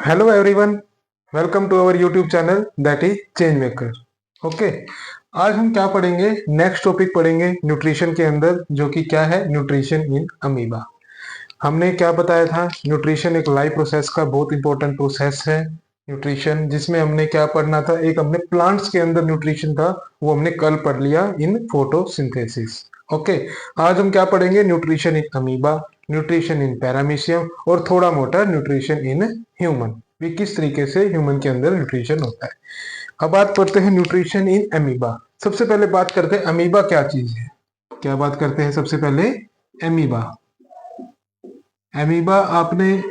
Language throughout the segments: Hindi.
Hello everyone, welcome to our YouTube channel that is change maker. Okay, आज हम क्या पढ़ेंगे? नेक्स्ट टॉपिक पढ़ेंगे न्यूट्रिशन के अंदर, जो कि क्या है? Nutrition in amoeba. हमने क्या बताया था? न्यूट्रिशन एक लाइव प्रोसेस का बहुत इंपॉर्टेंट प्रोसेस है न्यूट्रिशन, जिसमें हमने क्या पढ़ना था? एक हमने प्लांट्स के अंदर न्यूट्रिशन था, वो हमने कल पढ़ लिया इन फोटोसिंथेसिस। ओके, आज हम क्या पढ़ेंगे? Nutrition in amoeba, nutrition in paramecium और थोड़ा मोटा न्यूट्रिशन इन ह्यूमन, भी किस तरीके से ह्यूमन के अंदर न्यूट्रिशन होता है। अब बात करते हैं न्यूट्रिशन इन अमीबा। सबसे पहले बात करते हैं अमीबा क्या चीज है। क्या बात करते हैं सबसे पहले? अमीबा। एमीबा आपने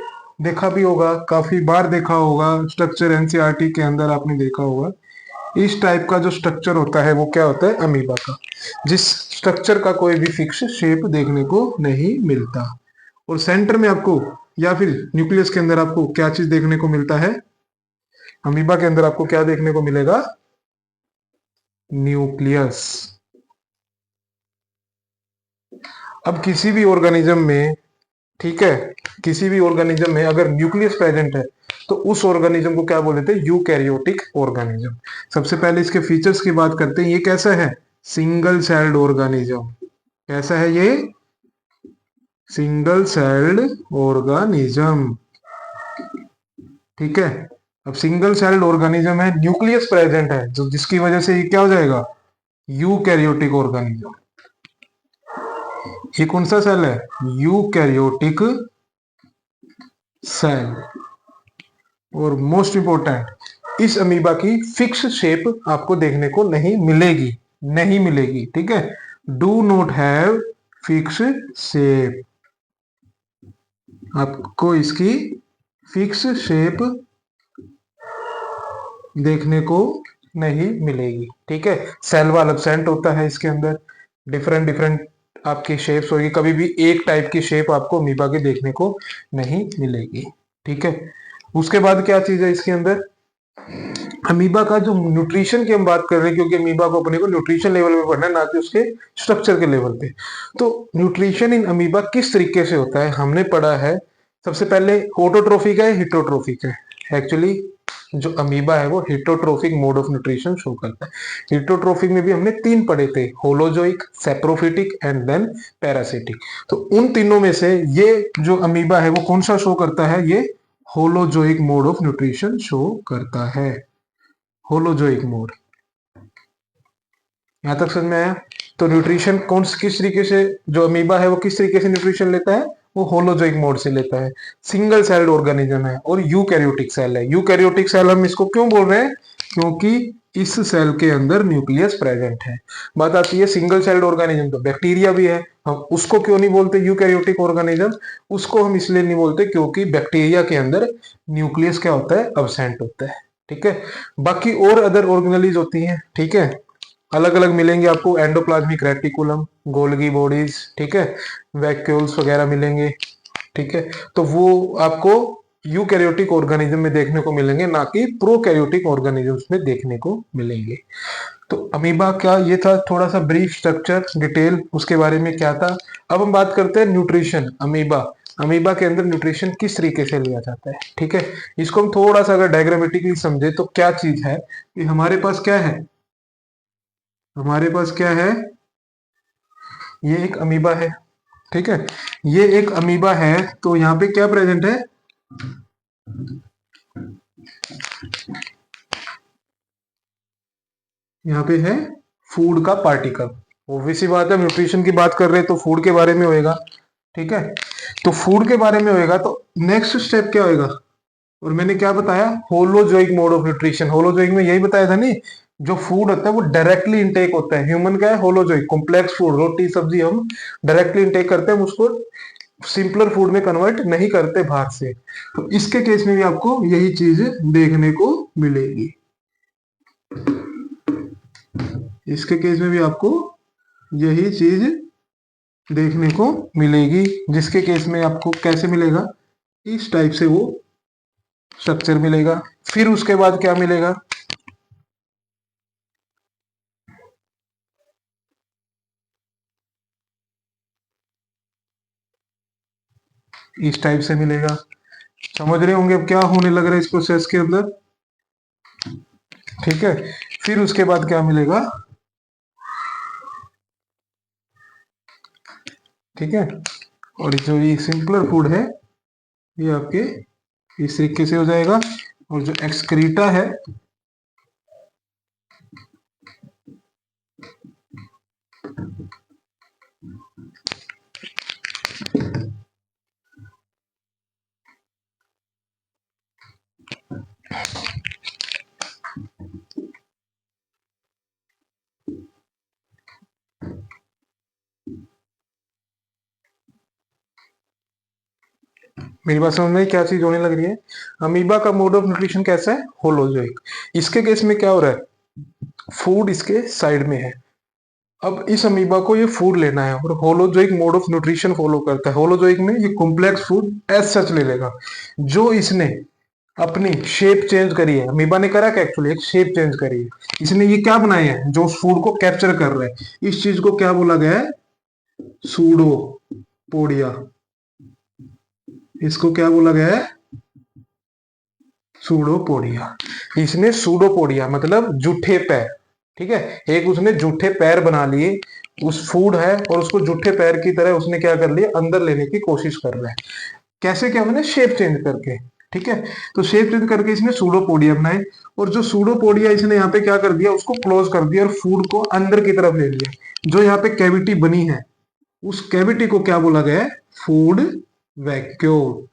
देखा भी होगा, काफी बार देखा होगा, स्ट्रक्चर एनसीईआरटी के अंदर आपने देखा होगा। इस टाइप का जो स्ट्रक्चर होता है वो क्या होता है? अमीबा का, जिस स्ट्रक्चर का कोई भी फिक्स शेप देखने को नहीं मिलता। और सेंटर में आपको या फिर न्यूक्लियस के अंदर आपको क्या चीज देखने को मिलता है? अमीबा के अंदर आपको क्या देखने को मिलेगा? न्यूक्लियस। अब किसी भी ऑर्गेनिज्म में, ठीक है, किसी भी ऑर्गेनिज्म में अगर न्यूक्लियस प्रेजेंट है तो उस ऑर्गेनिज्म को क्या बोल देते हैं? Eukaryotic organism. सबसे पहले इसके फीचर्स की बात करते हैं। ये कैसा है? Single celled organism. कैसा है ये? Single celled organism. ठीक है, अब सिंगल सेल्ड ऑर्गेनिज्म है, न्यूक्लियस प्रेजेंट है, जो जिसकी वजह से ये क्या हो जाएगा? Eukaryotic organism. ये कौन सा सेल है? Eukaryotic cell. और मोस्ट इंपॉर्टेंट, इस अमीबा की फिक्स शेप आपको देखने को नहीं मिलेगी। नहीं मिलेगी, ठीक है। Do not have fix shape. आपको इसकी फिक्स शेप देखने को नहीं मिलेगी, ठीक है। सेल वाल एब्सेंट होता है इसके अंदर, डिफरेंट डिफरेंट आपकी शेप्स होगी, कभी भी एक टाइप की शेप आपको अमीबा की देखने को नहीं मिलेगी, ठीक है। उसके बाद क्या चीज है इसके अंदर? अमीबा का जो न्यूट्रिशन की हम बात कर रहे हैं, क्योंकि अमीबा को अपने को न्यूट्रिशन लेवल पे पढ़ना है, ना कि उसके स्ट्रक्चर के लेवल पे। तो न्यूट्रिशन इन अमीबा किस तरीके से होता है हमने पढ़ा है। सबसे पहले ऑटोट्रोफिक है, हिटोट्रोफिक है। एक्चुअली जो अमीबा है वो heterotrophic mode of nutrition show करता है। हिटोट्रोफिक में भी हमने तीन पढ़े थे, holozoic, saprophytic and then parasitic. तो उन तीनों में से ये जो अमीबा है वो कौन सा शो करता है? ये holozoic mode of nutrition show करता है। Holozoic mode. यहां तक समझ में आया? तो न्यूट्रिशन कौन किस तरीके से, जो अमीबा है वो किस तरीके से न्यूट्रिशन लेता है? वो होलोजोइक मोड से लेता है। सिंगल सेल्ड ऑर्गेनिज्म है और यूकैरियोटिक सेल है। यूकैरियोटिक सेल हम इसको क्यों बोल रहे हैं? क्योंकि इस सेल के अंदर न्यूक्लियस प्रेजेंट है। बात आती है सिंगल सेल्ड ऑर्गेनिज्म, तो बैक्टीरिया भी है, हम उसको क्यों नहीं बोलते यूकैरियोटिक ऑर्गेनिज्म? उसको हम इसलिए नहीं बोलते क्योंकि बैक्टीरिया के अंदर न्यूक्लियस क्या होता है? अब्सेंट होता है, ठीक है। बाकी और अदर ऑर्गेनेलिज होती हैं, ठीक है, अलग अलग मिलेंगे आपको। एंडोप्लाज्मिक रेटिकुलम, गोल्गी बॉडीज, ठीक है, वैक्यूल्स वगैरह मिलेंगे, ठीक है। तो वो आपको यूकैरियोटिक ऑर्गेनिज्म में देखने को मिलेंगे, ना कि प्रोकैरियोटिक ऑर्गेनिजम्स में देखने को मिलेंगे। तो अमीबा क्या, ये था थोड़ा सा ब्रीफ स्ट्रक्चर, डिटेल उसके बारे में क्या था। अब हम बात करते हैं न्यूट्रिशन अमीबा। अमीबा के अंदर न्यूट्रिशन किस तरीके से लिया जाता है, ठीक है। इसको हम थोड़ा सा अगर डायग्रामेटिकली समझे तो क्या चीज है कि हमारे पास क्या है? हमारे पास क्या है? ये एक अमीबा है, ठीक है। ये एक अमीबा है, तो यहाँ पे क्या प्रेजेंट है? यहाँ पे है फूड का पार्टिकल। ऑब्वियसली बात है, न्यूट्रिशन की बात कर रहे हैं तो फूड के बारे में होएगा, ठीक है। तो फूड के बारे में होएगा तो नेक्स्ट स्टेप क्या होएगा? और मैंने क्या बताया? Holozoic mode of nutrition. Holozoic में यही बताया था नहीं, जो फूड होता है वो डायरेक्टली इंटेक होता है। ह्यूमन का है होलोजोइक, कॉम्प्लेक्स फूड, रोटी सब्जी हम डायरेक्टली इंटेक करते हैं, उसको सिंपलर फूड में कन्वर्ट नहीं करते बाहर से। तो इसके केस में भी आपको यही चीज देखने को मिलेगी। इसके केस में भी आपको यही चीज देखने को मिलेगी, जिसके केस में आपको कैसे मिलेगा? इस टाइप से वो स्ट्रक्चर मिलेगा। फिर उसके बाद क्या मिलेगा? इस टाइप से मिलेगा। समझ रहे होंगे अब क्या होने लग रहा है इस प्रोसेस के अंदर। ठीक है, फिर उसके बाद क्या मिलेगा, ठीक है। और जो ये सिंपलर फूड है ये आपके इस तरीके से हो जाएगा। और जो एक्सक्रीटा है मेरी बात समझ में आई? क्या चीज होने लग रही है। अमीबा का मोड ऑफ न्यूट्रिशन कैसा है, होलोजोइक। इसके केस में क्या हो रहा है, फूड इसके साइड में है। अब इस अमीबा को ये फूड लेना है और holozoic mode of nutrition follow करता है। होलोजोइक में ये कॉम्प्लेक्स फूड एज सच ले लेगा। जो इसने अपनी शेप चेंज करी है, अमीबा ने करा क्या, एक्चुअली एक शेप चेंज करी है। इसने ये क्या बनाया है, जो फूड को कैप्चर कर रहा है, इस चीज को क्या बोला गया है, सूडोपोडिया। इसको क्या बोला गया है, सूडोपोडिया। इसने सूडोपोडिया मतलब जूठे पैर, ठीक है, एक उसने जूठे पैर बना लिए। उस फूड है और उसको जूठे पैर की तरह उसने क्या कर लिया, अंदर लेने की कोशिश कर रहा है। कैसे, क्या मैंने शेप चेंज करके, ठीक है। तो शेप चेंज करके इसने सूडोपोडिया बनाए। और जो सूडोपोडिया इसने यहाँ पे क्या कर दिया, उसको क्लोज कर दिया और फूड को अंदर की तरफ ले लिया। जो यहाँ पे कैविटी बनी है, उस कैविटी को क्या बोला गया है, फूड वैक्यूल।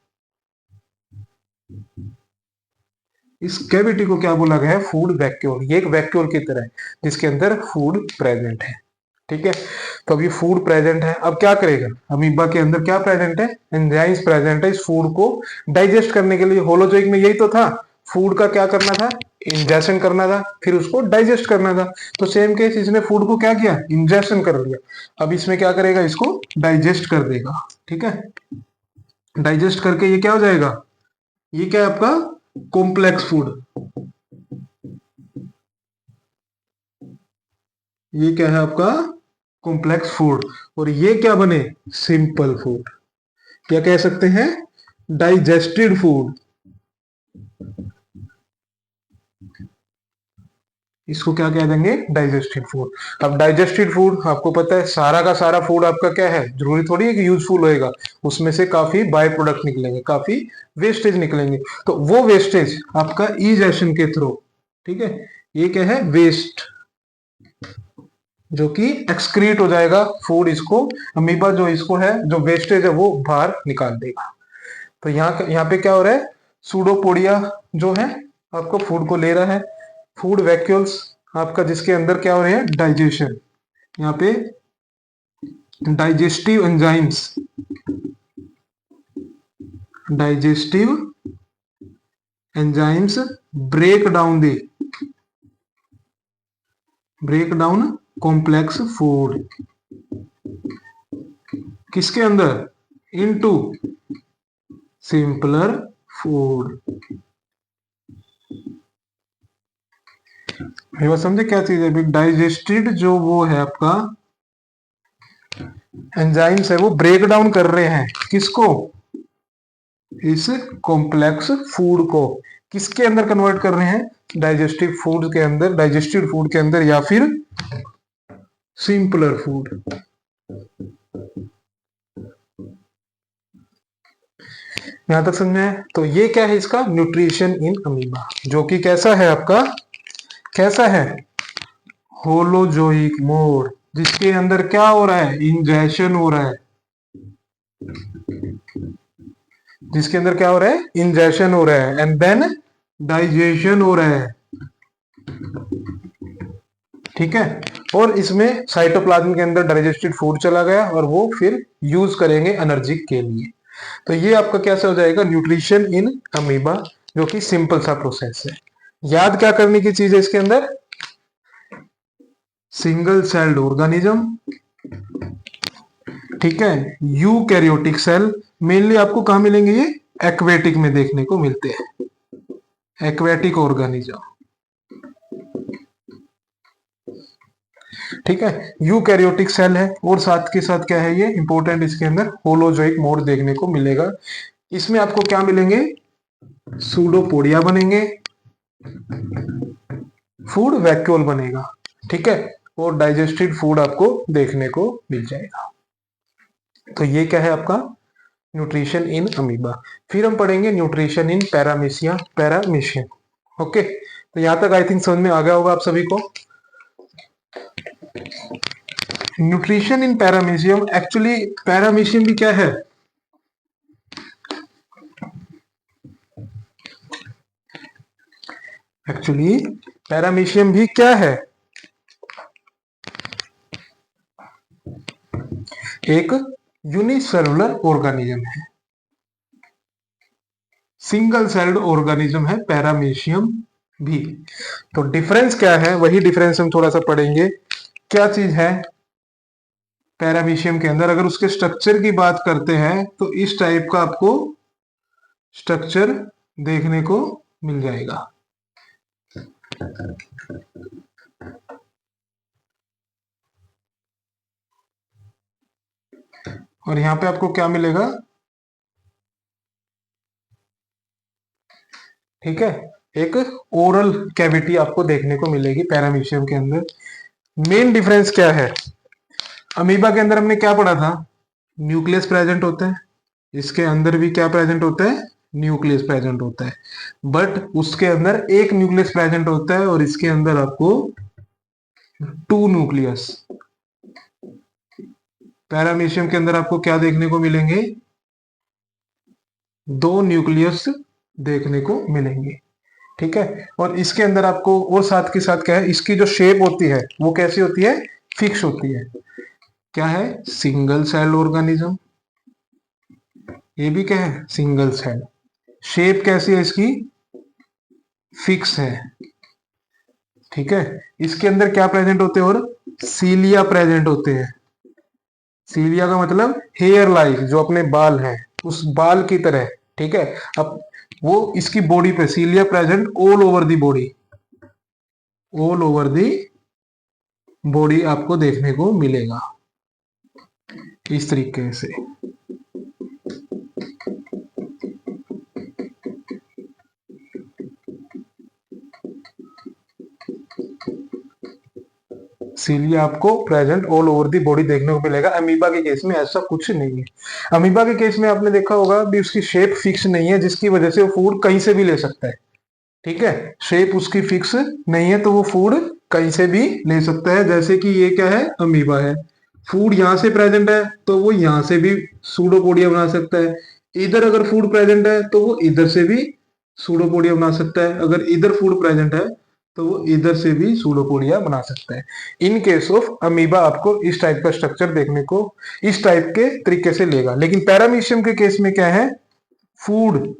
इस कैविटी को क्या बोला गया है, फूड वैक्यूल। ये एक वैक्यूल की तरह है जिसके अंदर फूड प्रेजेंट है, ठीक है। तो अब ये फूड प्रेजेंट है, अब क्या करेगा, अमीबा के अंदर क्या प्रेजेंट है, एंजाइम्स प्रेजेंट है इस फूड को डाइजेस्ट करने के लिए। होलोजोइक में यही तो था, फूड का क्या करना था, इंजेक्शन करना था, फिर उसको डाइजेस्ट करना था। तो सेम केस, इसने फूड को क्या किया, इंजेक्शन कर लिया। अब इसमें क्या करेगा, इसको डाइजेस्ट कर देगा, ठीक है। डाइजेस्ट करके ये क्या हो जाएगा, ये क्या है आपका कॉम्प्लेक्स फूड। ये क्या है आपका कॉम्प्लेक्स फूड। और ये क्या बने, सिंपल फूड। क्या कह सकते हैं, डाइजेस्टेड फूड। इसको क्या कह देंगे, डाइजेस्टेड फूड। अब डाइजेस्टेड फूड आपको पता है, सारा का सारा फूड आपका क्या है, जरूरी थोड़ी है कि यूजफुल होएगा। उसमें से काफी बाय प्रोडक्ट निकलेंगे, काफी वेस्टेज निकलेंगे। तो वो वेस्टेज आपका इजेशन के थ्रू, ठीक है, ये क्या है, वेस्ट, जो कि एक्सक्रीट हो जाएगा फूड। इसको अमीबा जो इसको है, जो वेस्टेज है वो बाहर निकाल देगा। तो यहाँ पे क्या हो रहा है, सूडोपोडिया जो है आपको फूड को ले रहा है। फूड वैक्यूल्स आपका जिसके अंदर क्या हो रहे हैं, डाइजेशन। यहाँ पे digestive enzymes, digestive enzymes break down complex food. किसके अंदर, इनटू सिंपलर फूड। समझे क्या चीज है, डाइजेस्टेड जो वो है आपका एंजाइम्स है, वो ब्रेक डाउन कर रहे हैं किसको, इस कॉम्प्लेक्स फूड को। किसके अंदर कन्वर्ट कर रहे हैं, डाइजेस्टिव फूड के अंदर, डाइजेस्टेड फूड के अंदर, या फिर सिंपलर फूड। यहां तक समझ में। तो ये क्या है, इसका न्यूट्रिशन इन अमीबा, जो कि कैसा है आपका, कैसा है, होलोजोइक मोड, जिसके अंदर क्या हो रहा है, इंजेक्शन हो रहा है। जिसके अंदर क्या हो रहा है, इंजेक्शन हो रहा है, एंड देन डाइजेशन हो रहा है, ठीक है। और इसमें साइटोप्लाज्म के अंदर डाइजेस्टेड फूड चला गया और वो फिर यूज करेंगे एनर्जी के लिए। तो ये आपका कैसे हो जाएगा, न्यूट्रिशन इन अमीबा, जो कि सिंपल सा प्रोसेस है। याद क्या करने की चीज है इसके अंदर, सिंगल सेल्ड ऑर्गेनिज्म, ठीक है। यूकैरियोटिक सेल मेनली आपको कहां मिलेंगे, ये एक्वेटिक में देखने को मिलते हैं, एक्वेटिक ऑर्गेनिज्म, ठीक है। यूकैरियोटिक सेल है और साथ के साथ क्या है, ये इंपॉर्टेंट, इसके अंदर होलोजोइक मोड देखने को मिलेगा। इसमें आपको क्या मिलेंगे, सूडोपोडिया बनेंगे, फूड वैक्यूल बनेगा, ठीक है, और डाइजेस्टेड फूड आपको देखने को मिल जाएगा। तो ये क्या है आपका न्यूट्रिशन इन अमीबा। फिर हम पढ़ेंगे न्यूट्रिशन इन पैरामीशियम। ओके, तो यहां तक आई थिंक समझ में आ गया होगा आप सभी को। Nutrition in paramecium, actually paramecium भी क्या है, एक्चुअली पैरामीशियम भी क्या है, एक यूनिसेलुलर ऑर्गेनिज्म है, सिंगल सेल्ड ऑर्गेनिज्म है पैरामीशियम भी। तो डिफरेंस क्या है, वही डिफरेंस हम थोड़ा सा पढ़ेंगे। क्या चीज है पैरामीशियम के अंदर, अगर उसके स्ट्रक्चर की बात करते हैं तो इस टाइप का आपको स्ट्रक्चर देखने को मिल जाएगा। और यहां पे आपको क्या मिलेगा, ठीक है, एक ओरल कैविटी आपको देखने को मिलेगी पैरामीशियम के अंदर। मेन डिफरेंस क्या है, अमीबा के अंदर हमने क्या पढ़ा था, न्यूक्लियस प्रेजेंट होता है, इसके अंदर भी क्या प्रेजेंट होता है, न्यूक्लियस प्रेजेंट होता है, बट उसके अंदर एक न्यूक्लियस प्रेजेंट होता है और इसके अंदर आपको 2 न्यूक्लियस। पैरामीशियम के अंदर आपको क्या देखने को मिलेंगे, 2 न्यूक्लियस देखने को मिलेंगे, ठीक है। और इसके अंदर आपको और साथ के साथ क्या है, इसकी जो शेप होती है वो कैसी होती है, फिक्स होती है। क्या है, सिंगल सेल ऑर्गेनिज्म, ये भी क्या है, सिंगल सेल। शेप कैसी है इसकी, फिक्स है, ठीक है। इसके अंदर क्या प्रेजेंट होते हैं, और सीलिया प्रेजेंट होते हैं। सीलिया का मतलब हेयर लाइक, जो अपने बाल हैं उस बाल की तरह, ठीक है। अब वो इसकी बॉडी पे cilia present all over the body, all over the body आपको देखने को मिलेगा इस तरीके से। सीलिया आपको present all over the body देखने को मिलेगा। अमीबा के केस में ऐसा कुछ नहीं है। अमीबा के केस में आपने देखा होगा भी उसकी शेप फिक्स नहीं है, जिसकी वजह से वो फूड कहीं से भी ले सकता है, ठीक है। शेप उसकी फिक्स नहीं है तो वो फूड कहीं से भी ले सकता है। जैसे कि ये क्या है, अमीबा है, फूड यहां से प्रेजेंट है तो वो यहां से भी सूडोपोडिया बना सकता है। इधर अगर फूड प्रेजेंट है तो वो इधर से भी सूडोपोडिया बना सकता है। अगर इधर फूड प्रेजेंट है तो वो इधर से भी सूडोपोडिया बना सकता है। इन केस ऑफ अमीबा आपको इस टाइप का स्ट्रक्चर देखने को इस टाइप के तरीके से लेगा। लेकिन पैरामीशियम के केस में क्या है, फूड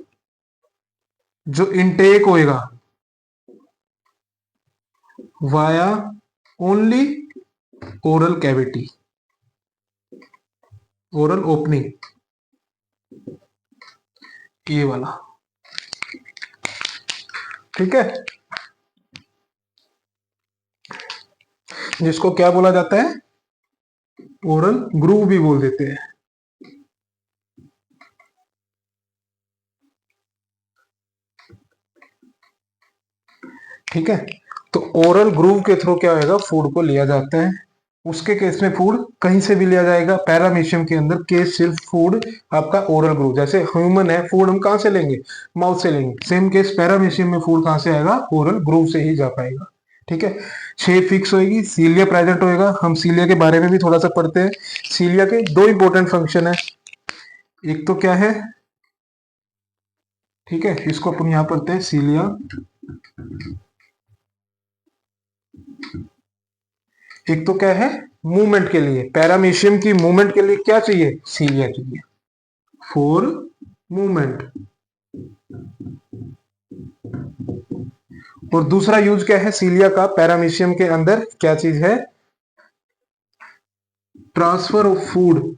जो इनटेक होएगा via only oral cavity, oral opening, ये वाला, ठीक है, जिसको क्या बोला जाता है, ओरल ग्रूव भी बोल देते हैं, ठीक है। तो ओरल ग्रूव के थ्रू क्या होगा, फूड को लिया जाता है। उसके केस में फूड कहीं से भी लिया जाएगा। पैरामीशियम के अंदर केस सिर्फ फूड आपका ओरल ग्रूव, जैसे ह्यूमन है, फूड हम कहां से लेंगे, माउथ से लेंगे। सेम केस पैरामीशियम में फूड कहां से आएगा, ओरल ग्रूव से ही जा पाएगा, ठीक है। शेप फिक्स होगी, सीलिया प्रेजेंट होएगा। हम सीलिया के बारे में भी थोड़ा सा पढ़ते हैं। सीलिया के 2 इंपॉर्टेंट फंक्शन है, एक तो क्या है, ठीक है, इसको अपन यहां पढ़ते हैं सीलिया, एक तो क्या है, मूवमेंट के लिए, पैरामीशियम की मूवमेंट के लिए क्या चाहिए, सीलिया चाहिए फॉर मूवमेंट। और दूसरा यूज क्या है सीलिया का, पैरामीशियम के अंदर क्या चीज है, ट्रांसफर ऑफ फूड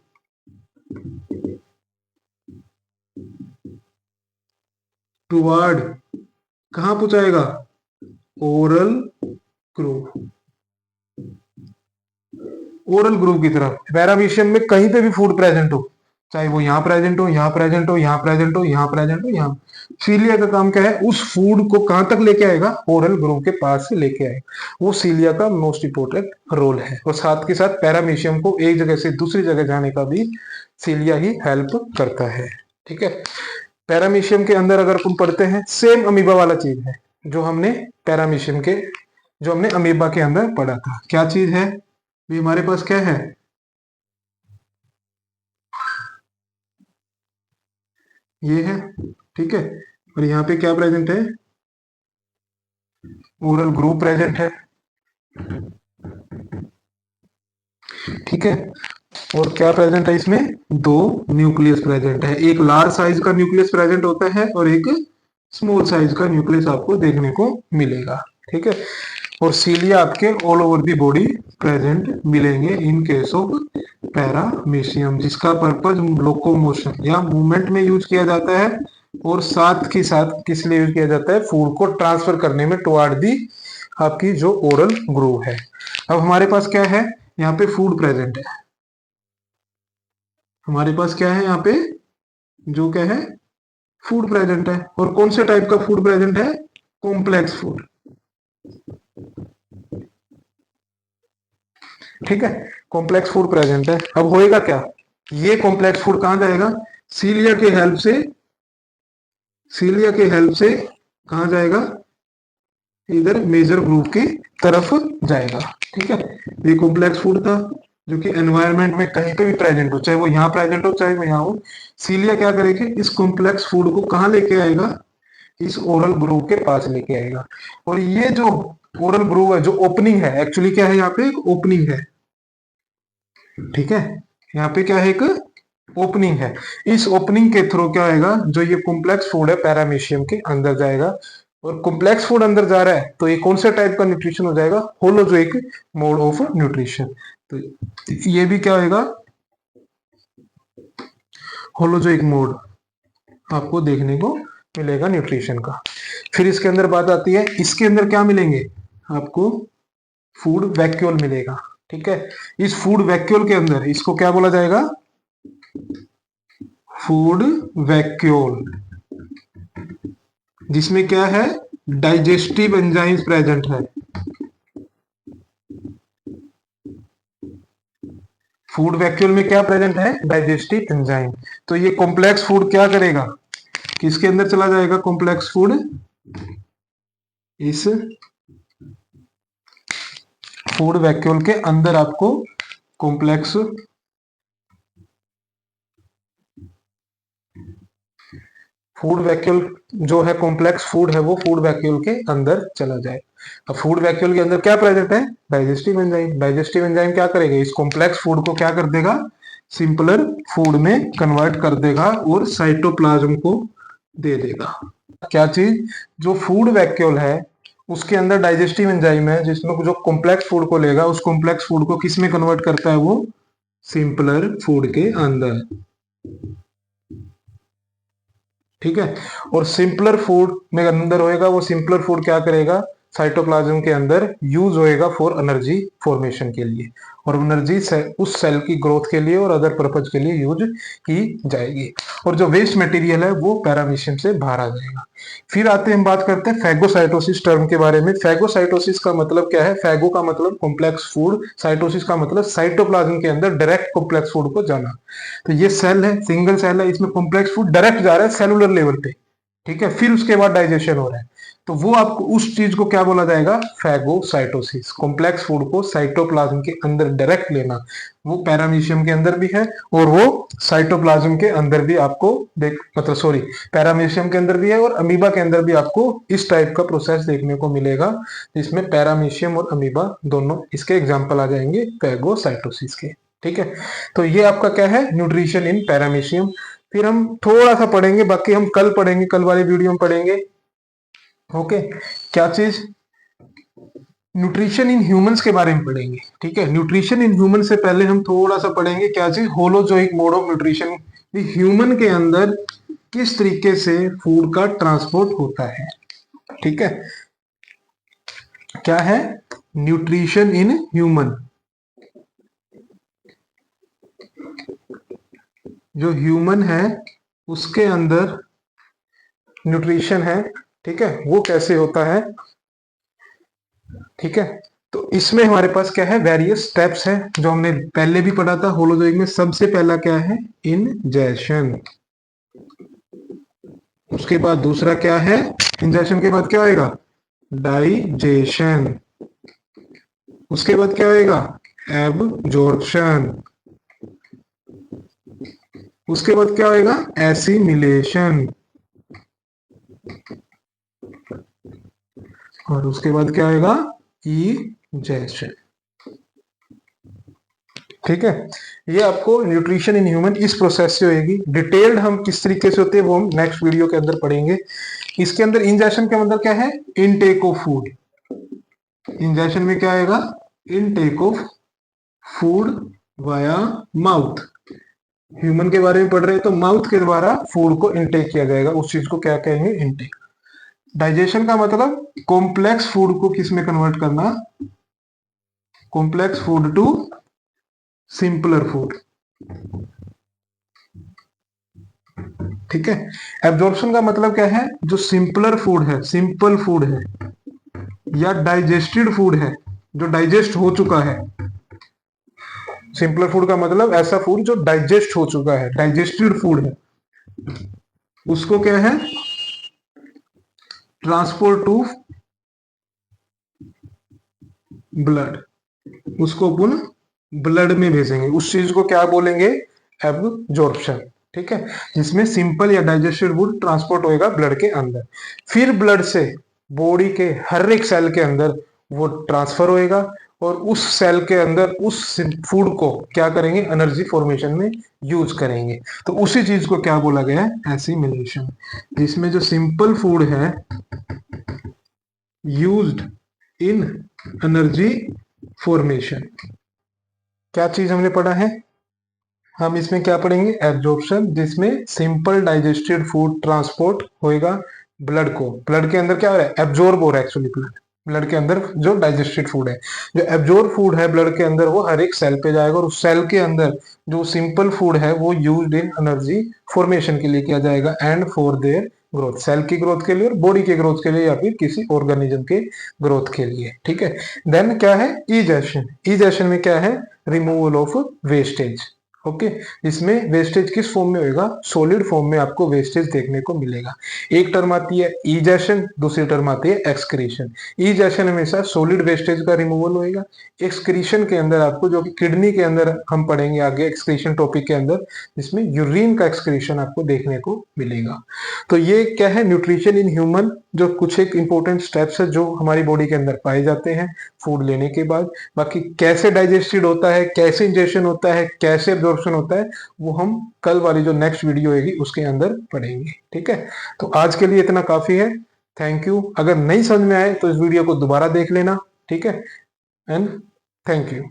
टुवर्ड, कहां पहुंचाएगा, ओरल ग्रूव, ओरल ग्रूव की तरफ। पैरामीशियम में कहीं पे भी फूड प्रेजेंट हो, चाहे वो यहाँ प्रेजेंट हो, यहाँ प्रेजेंट हो, यहाँ प्रेजेंट हो, यहाँ प्रेजेंट हो, यहाँ। सीलिया का काम क्या है, उस फूड को कहां तक लेके आएगा, ओरल ग्रूव के पास से लेके आएगा। वो सीलिया का मोस्ट इंपोर्टेंट रोल है। और साथ के साथ पैरामीशियम को एक जगह से दूसरी जगह जाने का भी सीलिया ही हेल्प करता है। ठीक है। पैरामीशियम के अंदर अगर अपन पढ़ते हैं, सेम अमीबा वाला चीज है जो हमने पैरामीशियम के, जो हमने अमीबा के अंदर पढ़ा था। क्या चीज है, भी हमारे पास क्या है, ये है। ठीक है। और यहाँ पे क्या प्रेजेंट है, ओरल ग्रुप प्रेजेंट है। ठीक है। और क्या प्रेजेंट है इसमें, दो न्यूक्लियस प्रेजेंट है। एक लार्ज साइज का न्यूक्लियस प्रेजेंट होता है और एक स्मॉल साइज का न्यूक्लियस आपको देखने को मिलेगा। ठीक है। और सीलिया आपके all over the body present मिलेंगे इन केस ऑफ पैरामीशियम, जिसका पर्पज लोकोमोशन या मूवमेंट में यूज किया जाता है। और साथ के साथ किस लिए यूज किया जाता है, फूड को ट्रांसफर करने में टुवार्ड दी आपकी जो ओरल ग्रूव है। अब हमारे पास क्या है, यहाँ पे फूड प्रेजेंट है। हमारे पास क्या है यहाँ पे, जो क्या है, फूड प्रेजेंट है। और कौन से टाइप का फूड प्रेजेंट है, कॉम्प्लेक्स फूड। ठीक है। कॉम्प्लेक्स फूड प्रेजेंट है। अब होएगा क्या, ये कॉम्प्लेक्स फूड कहां जाएगा, सीलिया के हेल्प से, सीलिया के हेल्प से कहां जाएगा, इधर मेजर ग्रुप की तरफ जाएगा। ठीक है। ये कॉम्प्लेक्स फूड था जो कि एनवायरनमेंट में कहीं पे भी प्रेजेंट हो, चाहे वो यहाँ प्रेजेंट हो चाहे वो यहाँ हो, सीलिया क्या करेगी, इस कॉम्प्लेक्स फूड को कहाँ लेके आएगा, इस ओरल ग्रूव के पास लेके आएगा। और ये जो ओरल ग्रूव है, जो ओपनिंग है, एक्चुअली क्या है, यहाँ पे एक ओपनिंग है। ठीक है। यहाँ पे क्या है, एक ओपनिंग है। इस ओपनिंग के थ्रू क्या आएगा, जो ये कॉम्प्लेक्स फूड है पैरामीशियम के अंदर जाएगा। और कॉम्प्लेक्स फूड अंदर जा रहा है तो ये कौन से टाइप का न्यूट्रिशन हो जाएगा, होलोजोइक मोड ऑफ न्यूट्रिशन। तो ये भी क्या होगा, होलोजोइक मोड आपको देखने को मिलेगा न्यूट्रिशन का। फिर इसके अंदर बात आती है, इसके अंदर क्या मिलेंगे आपको, फूड वैक्यूल मिलेगा। ठीक है। इस फूड वैक्यूल के अंदर इसको क्या बोला जाएगा, फूड वैक्यूल, जिसमें क्या है, डाइजेस्टिव एंजाइम्स प्रेजेंट है। फूड वैक्यूल में क्या प्रेजेंट है, डाइजेस्टिव एंजाइम। तो ये कॉम्प्लेक्स फूड क्या करेगा, किसके अंदर चला जाएगा, कॉम्प्लेक्स फूड इस फूड वैक्यूल के अंदर आपको कॉम्प्लेक्स फूड वैक्यूल जो है, कॉम्प्लेक्स फूड है, वो फूड वैक्यूल के अंदर चला जाए। अब फूड वैक्यूल के अंदर क्या प्रेजेंट है, डाइजेस्टिव एंजाइम। डाइजेस्टिव एंजाइम क्या करेगा, इस कॉम्प्लेक्स फूड को क्या कर देगा, सिंपलर फूड में कन्वर्ट कर देगा और साइटोप्लाज्म को दे देगा। क्या चीज, जो फूड वैक्यूल है उसके अंदर डाइजेस्टिव एंजाइम है, जिसमें जो कॉम्प्लेक्स फूड को लेगा, उस कॉम्प्लेक्स फूड को किस में कन्वर्ट करता है, वो सिंपलर फूड के अंदर। ठीक है। और सिंपलर फूड में अंदर होएगा, वो सिंपलर फूड क्या करेगा, साइटोप्लाज्म के अंदर यूज होएगा फॉर एनर्जी फॉर्मेशन के लिए। और एनर्जी उस सेल की ग्रोथ के लिए और अदर पर्पज के लिए यूज की जाएगी। और जो वेस्ट मटेरियल है वो पैरामीशियम से बाहर आ जाएगा। फिर आते हैं, हम बात करते हैं फैगोसाइटोसिस टर्म के बारे में। फैगोसाइटोसिस का मतलब क्या है, फैगो का मतलब कॉम्प्लेक्स फूड, साइटोसिस का मतलब साइटोप्लाज्म के अंदर डायरेक्ट कॉम्प्लेक्स फूड को जाना। तो ये सेल है, सिंगल सेल है, इसमें कॉम्प्लेक्स फूड डायरेक्ट जा रहा है सेलुलर लेवल पे। ठीक है। फिर उसके बाद डाइजेशन हो रहा है, तो वो आपको उस चीज को क्या बोला जाएगा, फैगोसाइटोसिस। कॉम्प्लेक्स फूड को साइटोप्लाज्म के अंदर डायरेक्ट लेना, वो पैरामीशियम के अंदर भी है और वो साइटोप्लाज्म के अंदर भी आपको देख, मतलब सॉरी, पैरामीशियम के अंदर भी है और अमीबा के अंदर भी आपको इस टाइप का प्रोसेस देखने को मिलेगा, जिसमें पैरामीशियम और अमीबा दोनों इसके एग्जाम्पल आ जाएंगे फैगोसाइटोसिस के। ठीक है। तो ये आपका क्या है, न्यूट्रिशन इन पैरामीशियम। फिर हम थोड़ा सा पढ़ेंगे, बाकी हम कल पढ़ेंगे, कल वाले वीडियो में पढ़ेंगे। ओके। क्या चीज, न्यूट्रिशन इन ह्यूमंस के बारे में पढ़ेंगे। ठीक है। न्यूट्रिशन इन ह्यूमन से पहले हम थोड़ा सा पढ़ेंगे क्या चीज, holozoic mode of nutrition. Human के अंदर किस तरीके से फूड का ट्रांसपोर्ट होता है। ठीक है। क्या है, न्यूट्रिशन इन ह्यूमन। जो ह्यूमन है उसके अंदर न्यूट्रिशन है, ठीक है, वो कैसे होता है, ठीक है। तो इसमें हमारे पास क्या है, वेरियस स्टेप्स है जो हमने पहले भी पढ़ा था होलोजोइक में। सबसे पहला क्या है, इंजेशन। उसके बाद दूसरा क्या है, इंजेशन के बाद क्या आएगा, डाइजेशन। उसके बाद क्या आएगा, एब्जॉर्प्शन। उसके बाद क्या आएगा, एसिमिलेशन। और उसके बाद क्या आएगा, इजेशन। ठीक है, ये आपको न्यूट्रिशन इन ह्यूमन इस प्रोसेस से होगी। डिटेल्ड हम किस तरीके से होते हैं वो हम नेक्स्ट वीडियो के अंदर पढ़ेंगे। इसके अंदर इंजेशन का मतलब क्या है, इनटेक ऑफ फूड। इंजेशन में क्या आएगा, intake of food via mouth. Human के बारे में पढ़ रहे हैं तो माउथ के द्वारा फूड को इनटेक किया जाएगा, उस चीज को क्या कहेंगे, इनटेक। डाइजेशन का मतलब कॉम्प्लेक्स फूड को किस में कन्वर्ट करना, complex food to simpler food. ठीक है। एब्जॉर्प्शन का मतलब क्या है, जो सिंपलर फूड है, सिंपल फूड है या डाइजेस्टेड फूड है, जो डाइजेस्ट हो चुका है। सिंपलर फूड का मतलब ऐसा फूड जो डाइजेस्ट हो चुका है, डाइजेस्टेड फूड है, उसको क्या है, ट्रांसपोर्ट टू ब्लड। उसको अपन ब्लड में भेजेंगे, उस चीज को क्या बोलेंगे, एब्जॉर्प्शन। ठीक है, जिसमें सिंपल या डाइजेस्टेड फूड ट्रांसपोर्ट होएगा ब्लड के अंदर, फिर ब्लड से बॉडी के हर एक सेल के अंदर वो ट्रांसफर होएगा, और उस सेल के अंदर उस फूड को क्या करेंगे, एनर्जी फॉर्मेशन में यूज करेंगे। तो उसी चीज को क्या बोला गया है, एसिमिलेशन, जिसमें जो सिंपल फूड है यूज्ड इन एनर्जी फॉर्मेशन। क्या चीज हमने पढ़ा है, हम इसमें क्या पढ़ेंगे, एब्जॉर्प्शन, जिसमें सिंपल डाइजेस्टेड फूड ट्रांसपोर्ट होएगा ब्लड को। ब्लड के अंदर क्या हो रहा है, एब्जॉर्ब हो रहा है एक्चुअली ब्लड के अंदर जो डाइजेस्टेड फूड है, जो एब्जॉर्ब फूड है ब्लड के अंदर वो हर एक सेल पे जाएगा, और उस सेल के अंदर जो सिंपल फूड है वो यूज्ड इन एनर्जी फॉर्मेशन के लिए किया जाएगा, and for their growth, cell की ग्रोथ के लिए और बॉडी के ग्रोथ के लिए या फिर किसी ऑर्गेनिज्म के ग्रोथ के लिए। ठीक है। देन क्या है, इजेशन। इजेशन में क्या है, रिमूवल ऑफ वेस्टेज। ओके, इसमें वेस्टेज किस फॉर्म में होएगा, सॉलिड फॉर्म में आपको वेस्टेज देखने को मिलेगा। एक टर्म आती है इजेशन, दूसरी टर्म आती है एक्सक्रीशन। इजेशन हमेशा सॉलिड वेस्टेज का रिमूवल होएगा। एक्सक्रीशन के अंदर आपको, जो कि किडनी के अंदर हम पढ़ेंगे आगे एक्सक्रीशन टॉपिक के अंदर, जिसमें यूरिन का एक्सक्रीशन आपको देखने को मिलेगा। तो ये क्या है, न्यूट्रिशन इन ह्यूमन, जो कुछ एक इंपॉर्टेंट स्टेप्स है जो हमारी बॉडी के अंदर पाए जाते हैं फूड लेने के बाद। बाकी कैसे डाइजेस्टेड होता है, कैसे इंजेशन होता है, कैसे एब्जॉर्प्शन होता है, वो हम कल वाली जो नेक्स्ट वीडियो होगी उसके अंदर पढ़ेंगे। ठीक है, तो आज के लिए इतना काफी है। Thank you. अगर नहीं समझ में आए तो इस वीडियो को दोबारा देख लेना। ठीक है, एंड थैंक यू।